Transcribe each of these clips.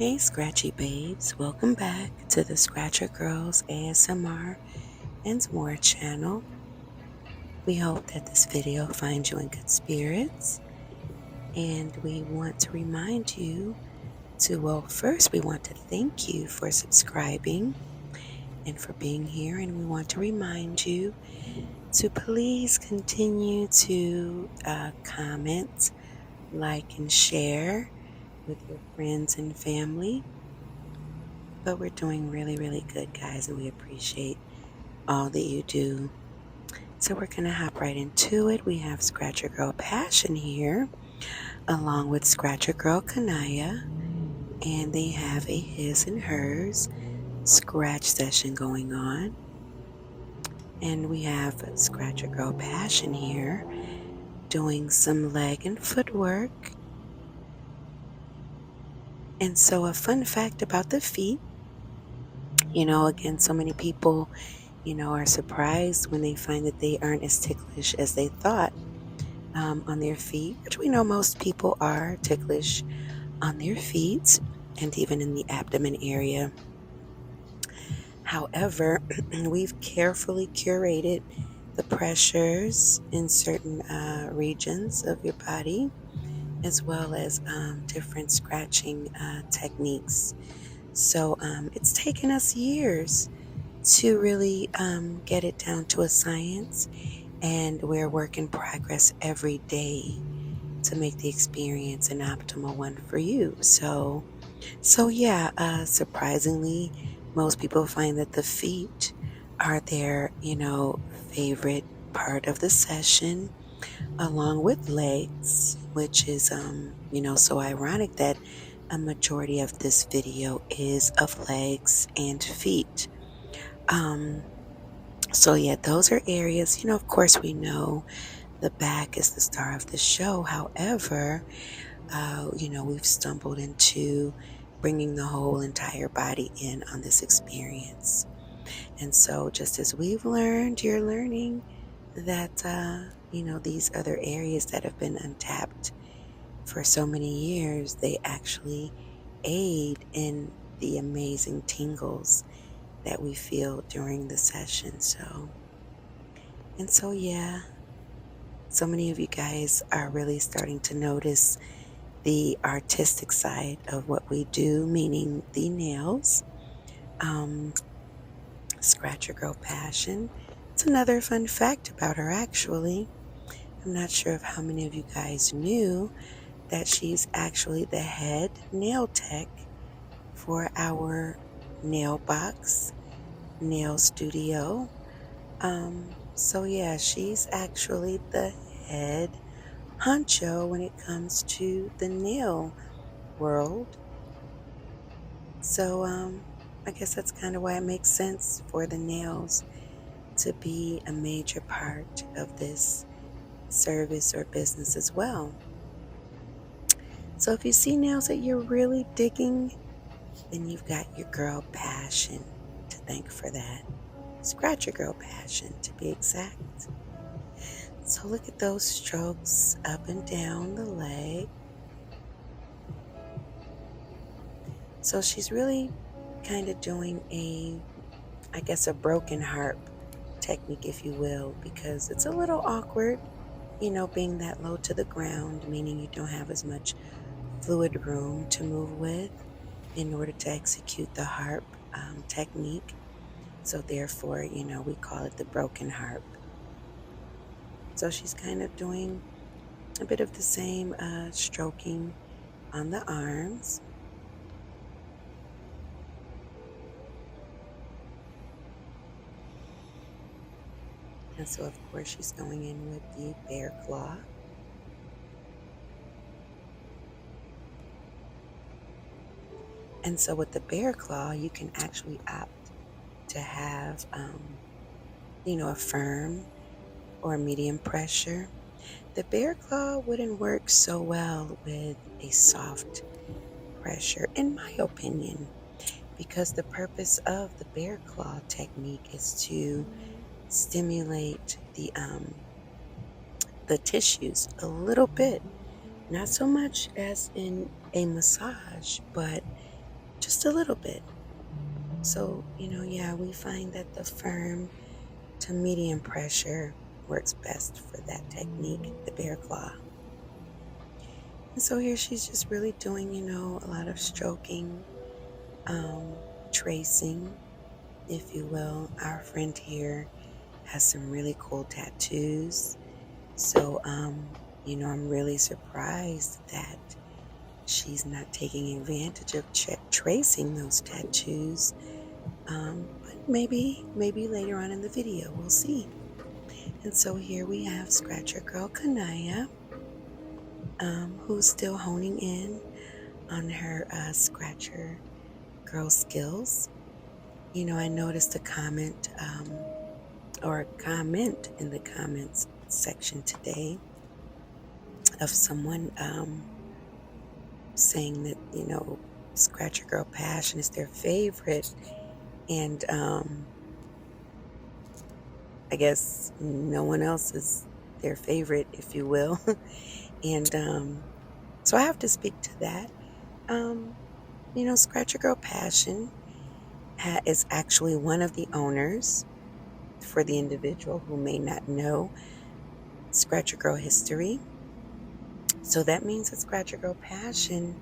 Hey Scratchy Babes, welcome back to the Scratcher Girls ASMR and more channel. We hope that this video finds you in good spirits, and we want to remind you first we want to thank you for subscribing and for being here, and we want to remind you to please continue to comment, like, and share with your friends and family. But we're doing really, really good, guys, and we appreciate all that you do. So we're going to hop right into it. We have Scratcher Girl Passion here, along with Scratcher Girl Kanaya, and they have a his and hers scratch session going on. And we have Scratcher Girl Passion here doing some leg and footwork. And so a fun fact about the feet, again, so many people are surprised when they find that they aren't as ticklish as they thought on their feet, which we know most people are ticklish on their feet and even in the abdomen area. However, we've carefully curated the pressures in certain regions of your body, as well as different scratching techniques. So it's taken us years to really get it down to a science, and we're a work in progress every day to make the experience an optimal one for you. So yeah, surprisingly, most people find that the feet are their, favorite part of the session, along with legs, which is, so ironic that a majority of this video is of legs and feet. So yeah, those are areas, of course we know the back is the star of the show. However, we've stumbled into bringing the whole entire body in on this experience. And so just as we've learned, you're learning that, these other areas that have been untapped for so many years, they actually aid in the amazing tingles that we feel during the session. So yeah, so many of you guys are really starting to notice the artistic side of what we do, meaning the nails. Scratcher Girl Passion. It's another fun fact about her, actually. I'm not sure of how many of you guys knew that she's actually the head nail tech for our nail box nail studio. So yeah, she's actually the head honcho when it comes to the nail world. So I guess that's kind of why it makes sense for the nails to be a major part of this service or business as well. So if you see nails that you're really digging, then you've got your girl Passion to thank for that. Scratch your girl Passion, to be exact. So look at those strokes up and down the leg. So she's really kind of doing a broken harp technique, if you will, because it's a little awkward, being that low to the ground, meaning you don't have as much fluid room to move with in order to execute the harp technique. So therefore, we call it the broken harp. So she's kind of doing a bit of the same stroking on the arms. And so, of course, she's going in with the bear claw. And so with the bear claw, you can actually opt to have, a firm or medium pressure. The bear claw wouldn't work so well with a soft pressure, in my opinion, because the purpose of the bear claw technique is to stimulate the tissues a little bit, not so much as in a massage, but just a little bit. So, yeah, we find that the firm to medium pressure works best for that technique, the bear claw. And so here she's just really doing, a lot of stroking, um, tracing, if you will. Our friend here has some really cool tattoos. So, I'm really surprised that she's not taking advantage of tracing those tattoos. But maybe later on in the video, we'll see. And so here we have Scratcher Girl Kanaya, who's still honing in on her Scratcher Girl skills. I noticed a comment or a comment in the comments section today of someone saying that, Scratcher Girl Passion is their favorite. And I guess no one else is their favorite, if you will. And so I have to speak to that. Scratcher Girl Passion is actually one of the owners, for the individual who may not know Scratcher Girl history. So that means that Scratcher Girl Passion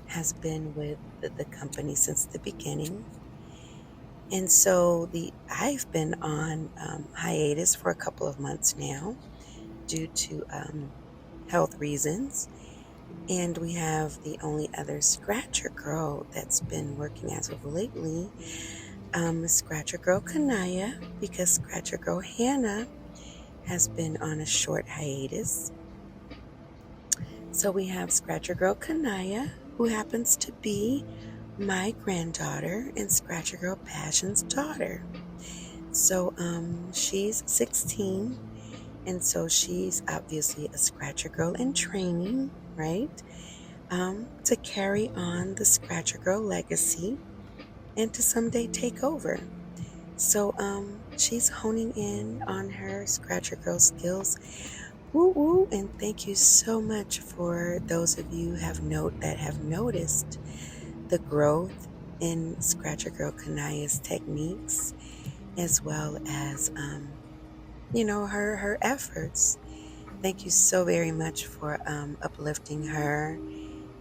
has been with the company since the beginning. And so I've been on hiatus for a couple of months now due to health reasons. And we have the only other Scratcher Girl that's been working as of lately, Scratcher Girl Kanaya, because Scratcher Girl Hannah has been on a short hiatus. So we have Scratcher Girl Kanaya, who happens to be my granddaughter and Scratcher Girl Passion's daughter. So she's 16, and so she's obviously a Scratcher Girl in training, right? To carry on the Scratcher Girl legacy and to someday take over. So she's honing in on her Scratcher Girl skills. Woo woo! And thank you so much for those of you that have noticed the growth in Scratcher Girl Kanaya's techniques, as well as her efforts. Thank you so very much for uplifting her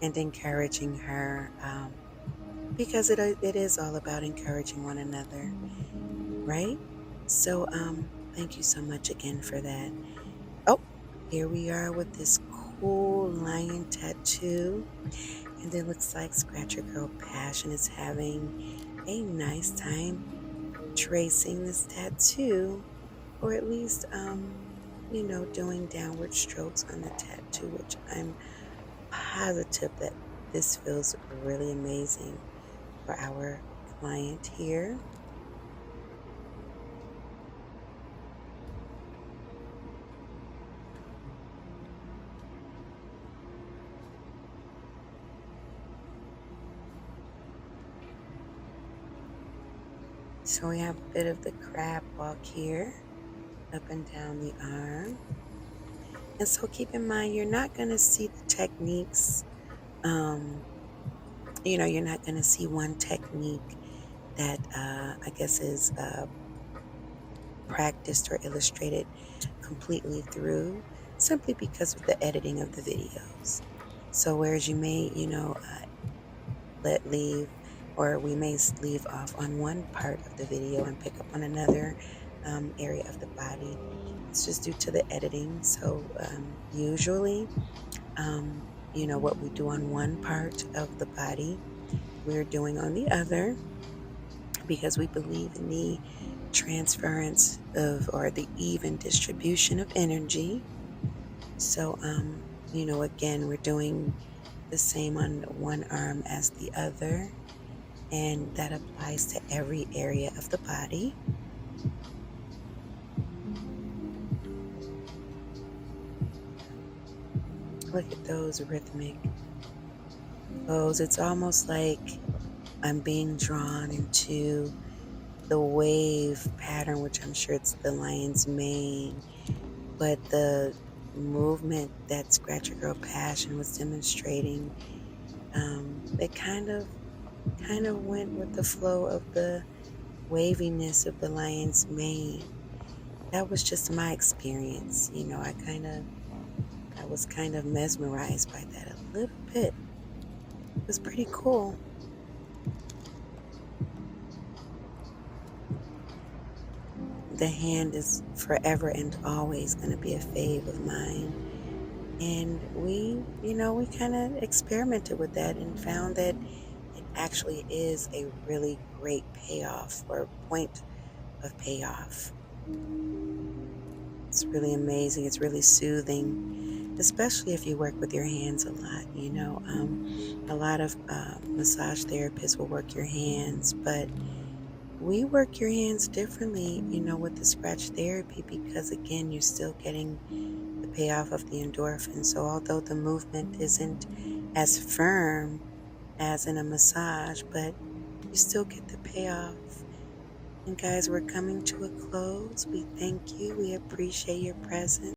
and encouraging her, because it is all about encouraging one another, right? So thank you so much again for that. Oh, here we are with this cool lion tattoo, and it looks like Scratcher Girl Passion is having a nice time tracing this tattoo, or at least doing downward strokes on the tattoo, which I'm positive that this feels really amazing for our client here. So we have a bit of the crab walk here, up and down the arm. And so keep in mind, you're not going to see the techniques, you're not going to see one technique that I guess is practiced or illustrated completely through, simply because of the editing of the videos. So whereas you may, we may leave off on one part of the video and pick up on another area of the body. It's just due to the editing. So usually, what we do on one part of the body, we're doing on the other, because we believe in the transference of, or the even distribution of energy. So, again, we're doing the same on one arm as the other, and that applies to every area of the body. Look at those rhythmic flows. It's almost like I'm being drawn into the wave pattern, which I'm sure it's the lion's mane, but the movement that Scratcher Girl Passion was demonstrating, it kind of kind of went with the flow of the waviness of the lion's mane. That was just my experience. I was kind of mesmerized by that a little bit. It was pretty cool. The hand is forever and always going to be a fave of mine. And we kind of experimented with that and found that it actually is a really great payoff or point of payoff. It's really amazing. It's really soothing, especially if you work with your hands a lot. A lot of massage therapists will work your hands, but we work your hands differently, with the scratch therapy because, again, you're still getting the payoff of the endorphins. So although the movement isn't as firm as in a massage, but you still get the payoff. And guys, we're coming to a close. We thank you. We appreciate your presence.